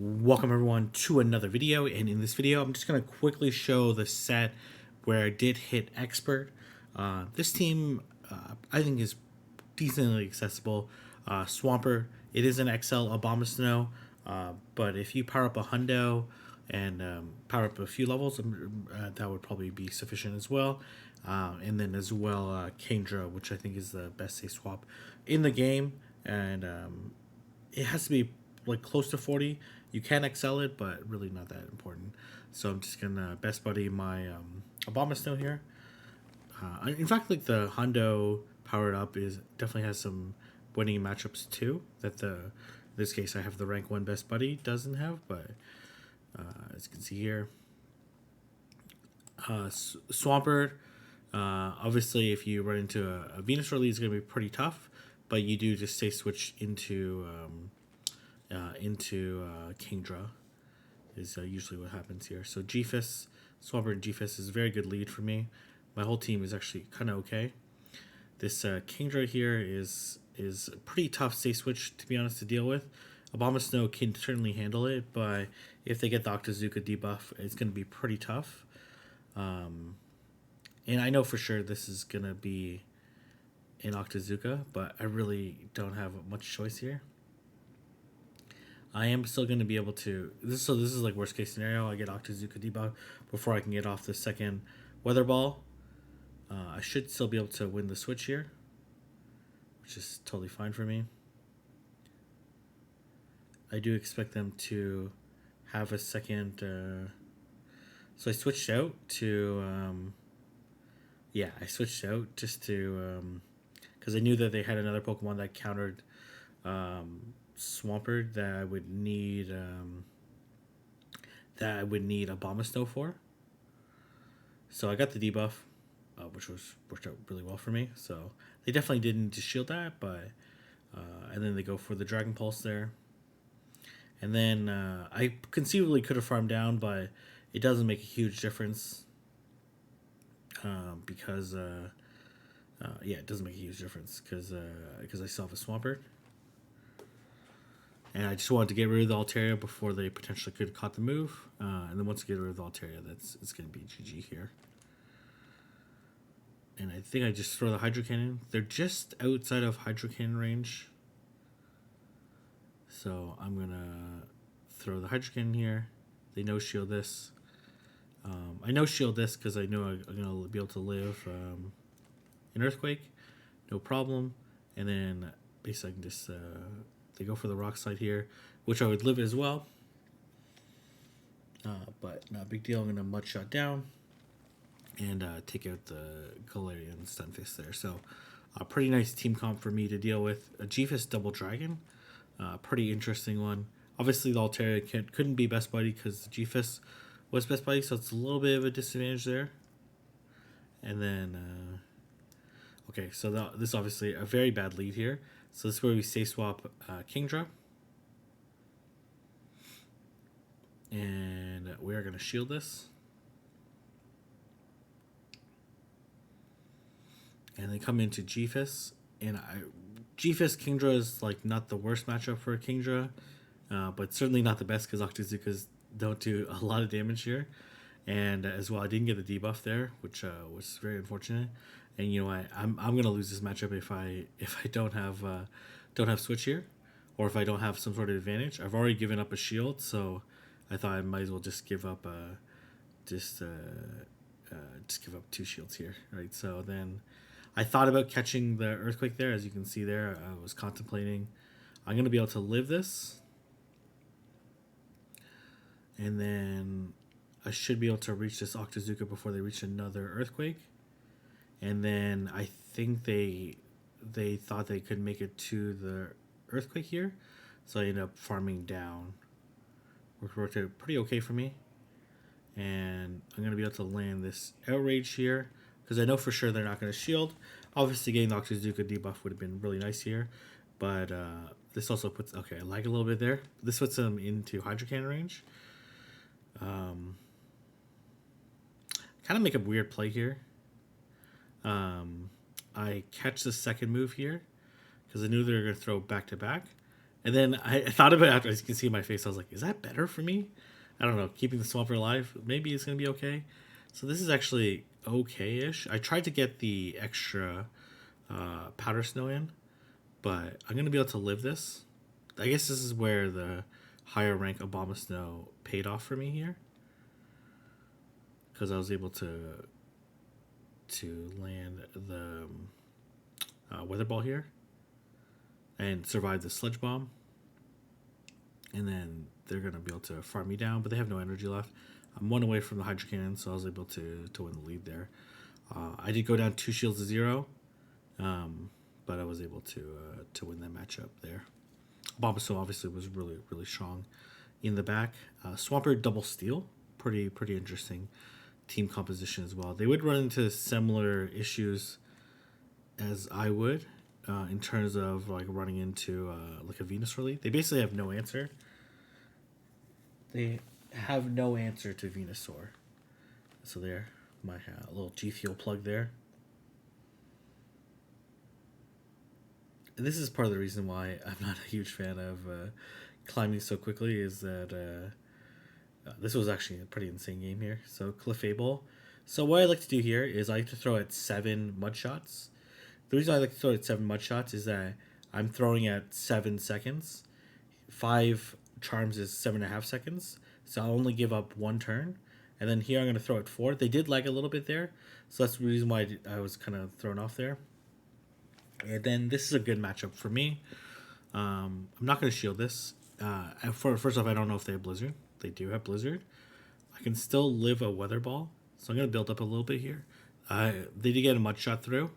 Welcome everyone to another video, and in this video I'm just going to quickly show the set where I did hit expert. This team I think is decently accessible. Swampert, it is an XL Abomasnow, but if you power up a hundo and power up a few levels, that would probably be sufficient as well. And then as well Kingdra, which I think is the best safe swap in the game, and it has to be like close to 40. You can excel it, but really not that important. So I'm just gonna best buddy my Abomasnow here. In fact, like the Hondo powered up is definitely has some winning matchups too. That the in this case I have the rank 1 best buddy doesn't have, but as you can see here, Swampert. Obviously, if you run into a Venus early, it's gonna be pretty tough. But you do just stay switch into Kingdra is usually what happens here. So Gfis, Swampert and Gfis is a very good lead for me. My whole team is actually kind of okay. This Kingdra here is a pretty tough safe switch, to be honest, to deal with. Abomasnow can certainly handle it, but if they get the Octazooka debuff, it's going to be pretty tough. And I know for sure this is going to be an Octazooka, but I really don't have much choice here. I am still going to be able to... this is like worst case scenario. I get Octazooka debuff before I can get off the second Weather Ball. I should still be able to win the switch here, which is totally fine for me. I do expect them to have a second... so I switched out to... yeah, I switched out just to... because I knew that they had another Pokemon that countered... Swampert that I would need Abomasnow for. So I got the debuff, which worked out really well for me. So they definitely didn't need to shield that, but and then they go for the Dragon Pulse there. And then I conceivably could have farmed down, but it doesn't make a huge difference because yeah, it doesn't make a huge difference because I still have a Swampert. And I just wanted to get rid of the Altaria before they potentially could have caught the move. And then once I get rid of the Altaria, it's going to be GG here. And I think I just throw the Hydro Cannon. They're just outside of Hydro Cannon range. So I'm going to throw the Hydro Cannon here. They no-shield this. I no-shield this because I know I'm going to be able to live an Earthquake. No problem. And then basically I can just... they go for the Rock Slide here, which I would live as well. But not a big deal. I'm going to Mud Shot down and take out the Galarian Stunfisk there. So a pretty nice team comp for me to deal with. A Gfis Double Dragon. Pretty interesting one. Obviously, the Altaria couldn't be Best Buddy because the Gfis was Best Buddy, so it's a little bit of a disadvantage there. And then... okay, so this is obviously a very bad lead here. So this is where we safe swap Kingdra. And we are going to shield this. And they come into Gfis. And Gfis Kingdra is like not the worst matchup for Kingdra. But certainly not the best because Octazookas don't do a lot of damage here. And as well, I didn't get the debuff there, which was very unfortunate. And you know what? I'm gonna lose this matchup if I don't have switch here, or if I don't have some sort of advantage. I've already given up a shield, so I thought I might as well just give up just give up 2 shields here, right? So then I thought about catching the Earthquake there, as you can see there. I was contemplating. I'm gonna be able to live this, and then I should be able to reach this Octazooka before they reach another Earthquake. And then I think they thought they could make it to the Earthquake here. So I ended up farming down. Worked out pretty okay for me. And I'm going to be able to land this Outrage here, because I know for sure they're not going to shield. Obviously getting the Octazooka debuff would have been really nice here. But this also puts... okay, I lag a little bit there. This puts them into Hydro Cannon range. Kind of make a weird play here. I catch the second move here because I knew they were going to throw back to back, And then I thought about it after, as you can see in my face. I was like, is that better for me? I don't know. Keeping the Swampert alive, maybe it's going to be okay. So this is actually okay-ish. I tried to get the extra powder snow in, but I'm going to be able to live this. I guess this is where the higher rank Obama Snow paid off for me here. Because I was able to land the weather ball here and survive the sludge bomb. And then they're going to be able to farm me down, but they have no energy left. I'm one away from the Hydro Cannon, so I was able to win the lead there. I did go down 2 shields to 0, but I was able to win that matchup there. Bombasol obviously was really, really strong in the back. Swampert double steal, pretty interesting team composition as well. They would run into similar issues as I would in terms of like running into like a Venusaur lead. They basically have no answer. They have no answer to Venusaur. So there, my little G Fuel plug there. And this is part of the reason why I'm not a huge fan of climbing so quickly, is that this was actually a pretty insane game here. So Clefable. So what I like to do here is I like to throw at 7 mud shots. The reason I like to throw at 7 mud shots is that I'm throwing at 7 seconds. 5 charms is 7.5 seconds. So I'll only give up 1 turn. And then here I'm going to throw at 4. They did lag a little bit there. So that's the reason why I was kind of thrown off there. And then this is a good matchup for me. I'm not going to shield this. First off, I don't know if they have Blizzard. They do have Blizzard. I can still live a Weather Ball. So I'm going to build up a little bit here. They did get a Mud Shot through,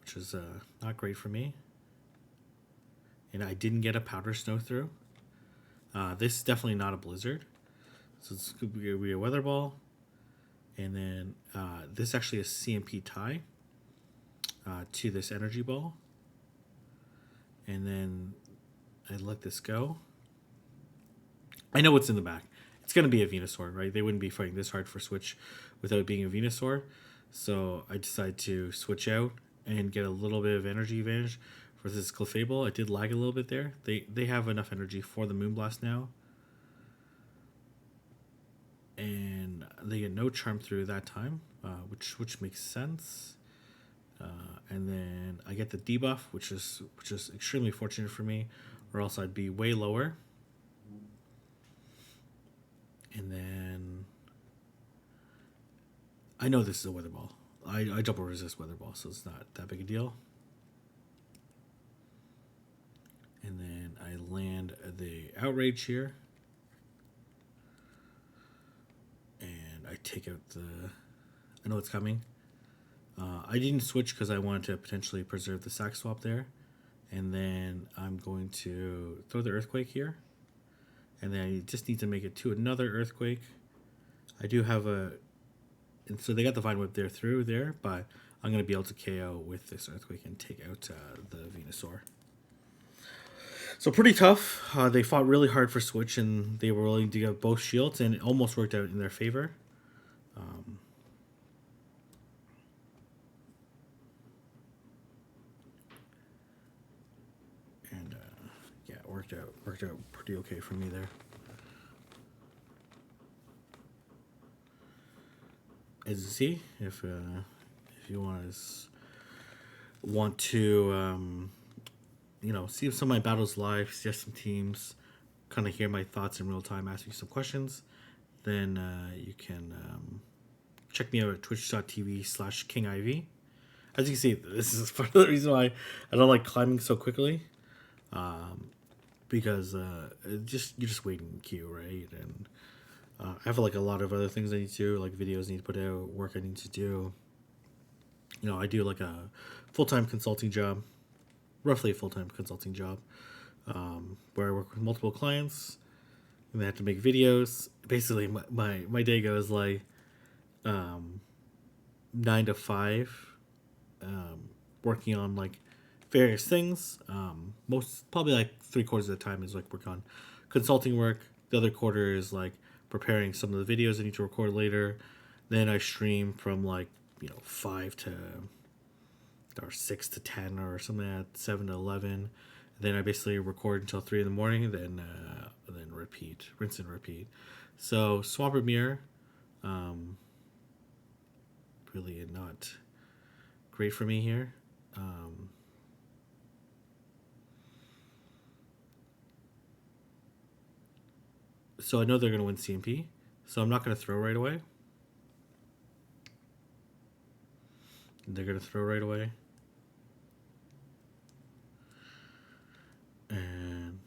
which is not great for me. And I didn't get a Powder Snow through. This is definitely not a Blizzard. So it's going to be a Weather Ball. And then this is actually a CMP tie to this Energy Ball. And then I let this go. I know what's in the back. It's going to be a Venusaur, right? They wouldn't be fighting this hard for Switch without being a Venusaur. So I decided to switch out and get a little bit of energy advantage for this Clefable. I did lag a little bit there. They have enough energy for the Moonblast now. And they get no charm through that time, which makes sense. And then I get the debuff, which is extremely fortunate for me, or else I'd be way lower. And then I know this is a Weather Ball. I double resist Weather Ball, so it's not that big a deal. And then I land the Outrage here. And I take out the... I know it's coming. I didn't switch because I wanted to potentially preserve the sack swap there. And then I'm going to throw the Earthquake here. And then I just need to make it to another Earthquake. I do have a... And so they got the Vine Whip there through there, but I'm going to be able to KO with this Earthquake and take out the Venusaur. So pretty tough. They fought really hard for Switch, and they were willing to give both shields, and it almost worked out in their favor. Yeah, it worked out pretty okay for me there. As you see, if you want to see some of my battles live, suggest some teams, kind of hear my thoughts in real time, ask you some questions, then you can check me out at twitch.tv/KingIV. As you can see, this is part of the reason why I don't like climbing so quickly, because you just wait in queue, right? And I have like a lot of other things I need to do, like videos I need to put out, work I need to do. I do like a full-time consulting job, roughly a full-time consulting job, where I work with multiple clients, and I have to make videos. Basically, my day goes like 9 to 5, working on like various things. Probably like 3/4 of the time is like work on consulting work. The other quarter is like preparing some of the videos I need to record later. Then I stream from like 5 to or 6 to 10 or something like that, 7 to 11. Then I basically record until 3 in the morning, then repeat, rinse and repeat. So Swampert Mirror, really not great for me here. So I know they're going to win CMP, so I'm not going to throw right away. They're going to throw right away. And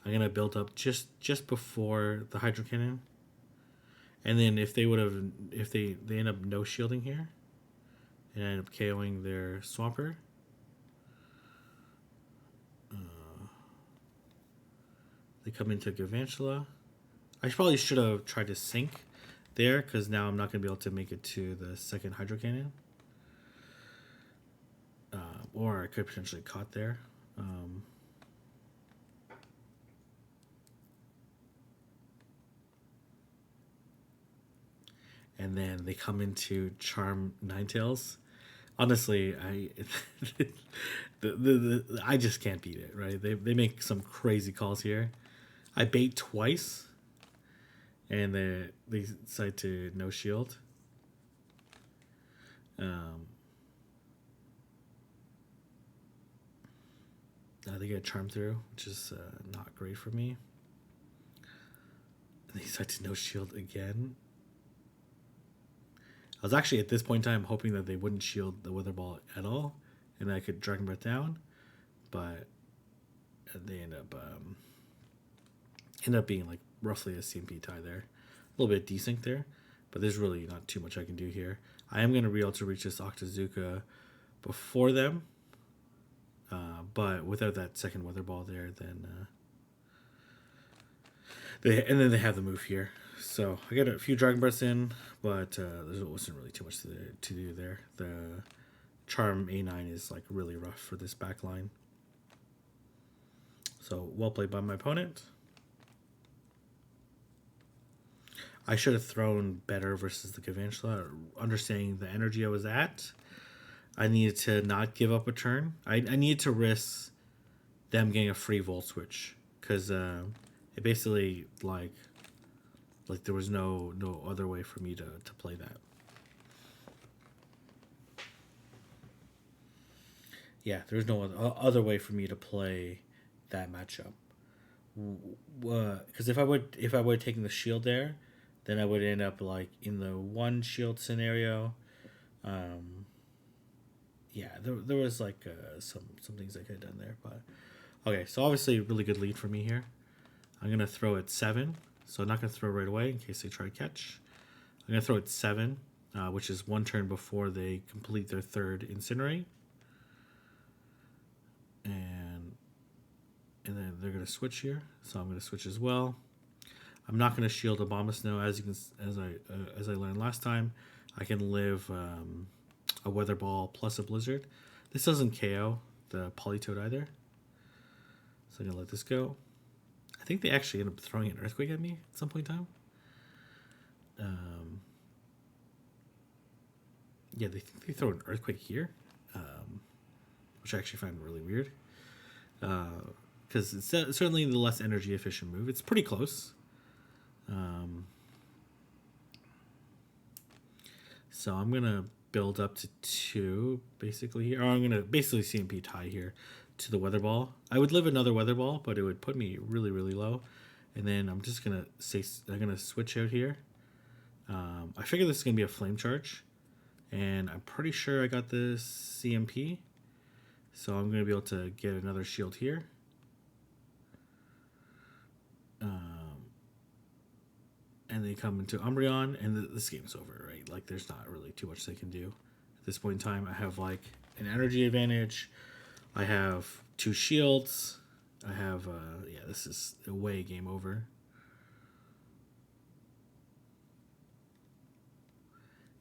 I'm going to build up just before the Hydro Cannon. And then if they end up no shielding here, and I end up KOing their Swampert, they come into Galvantula. I probably should have tried to sink there, because now I'm not going to be able to make it to the second Hydro Cannon. Or I could potentially caught there. And then they come into Charm Ninetales. Honestly, I just can't beat it, right? They make some crazy calls here. I bait twice, and they decide to no shield. They get a Charm through, which is not great for me. And they decide to no shield again. I was actually at this point in time hoping that they wouldn't shield the Wither Ball at all, and I could Dragon Breath down, but they end up being like roughly a CMP tie there, a little bit desync there, but there's really not too much I can do here. I am going to be able to reach this Octazooka before them, but without that second Wither Ball there, then then they have the move here. So I got a few Dragon Breaths in, but there wasn't really too much to do there. The Charm A9 is like really rough for this back line. So well played by my opponent. I should have thrown better versus the Galvantula, understanding the energy I was at. I needed to not give up a turn. I needed to risk them getting a free Volt Switch, because it basically like there was no other way for me to play that. Yeah, there was no other way for me to play that matchup. Because if I would have taken the shield there, then I would end up like in the one shield scenario. Yeah, there was like some things I could have done there, but okay. So obviously, really good lead for me here. I'm gonna throw at 7. So I'm not going to throw right away in case they try to catch. I'm going to throw at 7, which is one turn before they complete their third Incinerate. And then they're going to switch here. So I'm going to switch as well. I'm not going to shield Abomasnow, as I learned last time. I can live a Weather Ball plus a Blizzard. This doesn't KO the Politoed either. So I'm going to let this go. I think they actually end up throwing an Earthquake at me at some point in time. Yeah, they think they throw an Earthquake here, which I actually find really weird. Because it's certainly the less energy efficient move. It's pretty close. So I'm going to build up to 2, basically here. Or I'm going to basically CMP tie here to the Weather Ball. I would live another Weather Ball, but it would put me really, really low. And then I'm just going to say, I'm going to switch out here. I figure this is going to be a Flame Charge. And I'm pretty sure I got this CMP. So I'm going to be able to get another shield here. And they come into Umbreon, and this game's over, right? Like, there's not really too much they can do. At this point in time, I have, like, an energy advantage. I have 2 shields. I have, yeah, this is a way game over.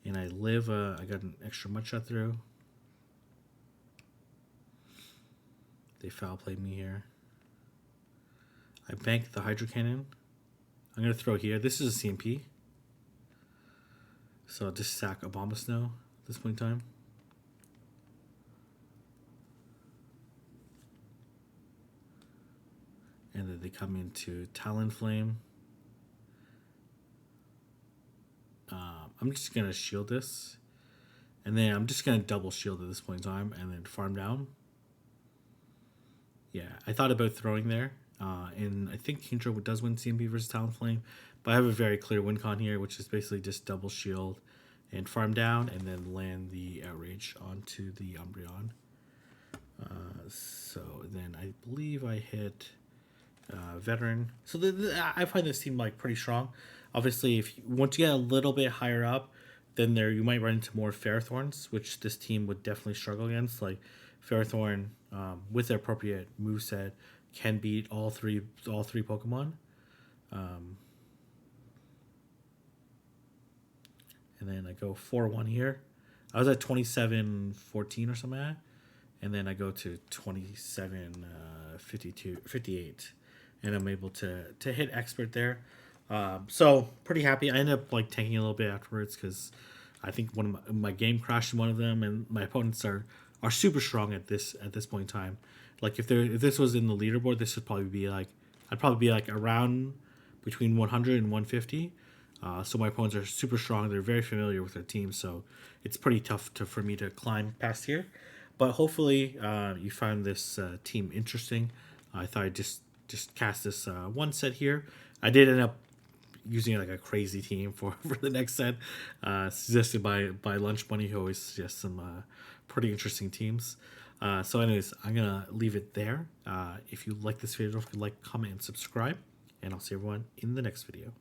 And I live, I got an extra mud shot through. They foul played me here. I bank the Hydro Cannon. I'm going to throw here. This is a CMP. So I'll just sack Abomasnow at this point in time. And then they come into Talonflame. I'm just going to shield this. And then I'm just going to double shield at this point in time and then farm down. Yeah, I thought about throwing there. And I think Kingdra does win CMP versus Talonflame. But I have a very clear win con here, which is basically just double shield and farm down and then land the Outrage onto the Umbreon. So then I believe I hit Veteran. So I find this team like pretty strong. Obviously, once you get a little bit higher up, then you might run into more Ferrothorns, which this team would definitely struggle against. Like Ferrothorn, with their appropriate moveset, can beat all three Pokemon. And then I go 4-1 here. I was at 27-14 or something like that. And then I go to 57-58. And I'm able to hit Expert there. So pretty happy. I ended up like tanking a little bit afterwards because I think one of my game crashed in one of them, and my opponents are super strong at this point in time. Like if this was in the leaderboard, this would probably be like I'd probably be like around between 100 and 150. So my opponents are super strong. They're very familiar with their team, so it's pretty tough for me to climb past here. But hopefully you found this team interesting. I thought I'd just cast this one set here. I did end up using like a crazy team for the next set, suggested by Lunch Bunny, who always suggests some pretty interesting teams. So anyways, I'm gonna leave it there. If you like this video, don't forget to like, comment, and subscribe, and I'll see everyone in the next video.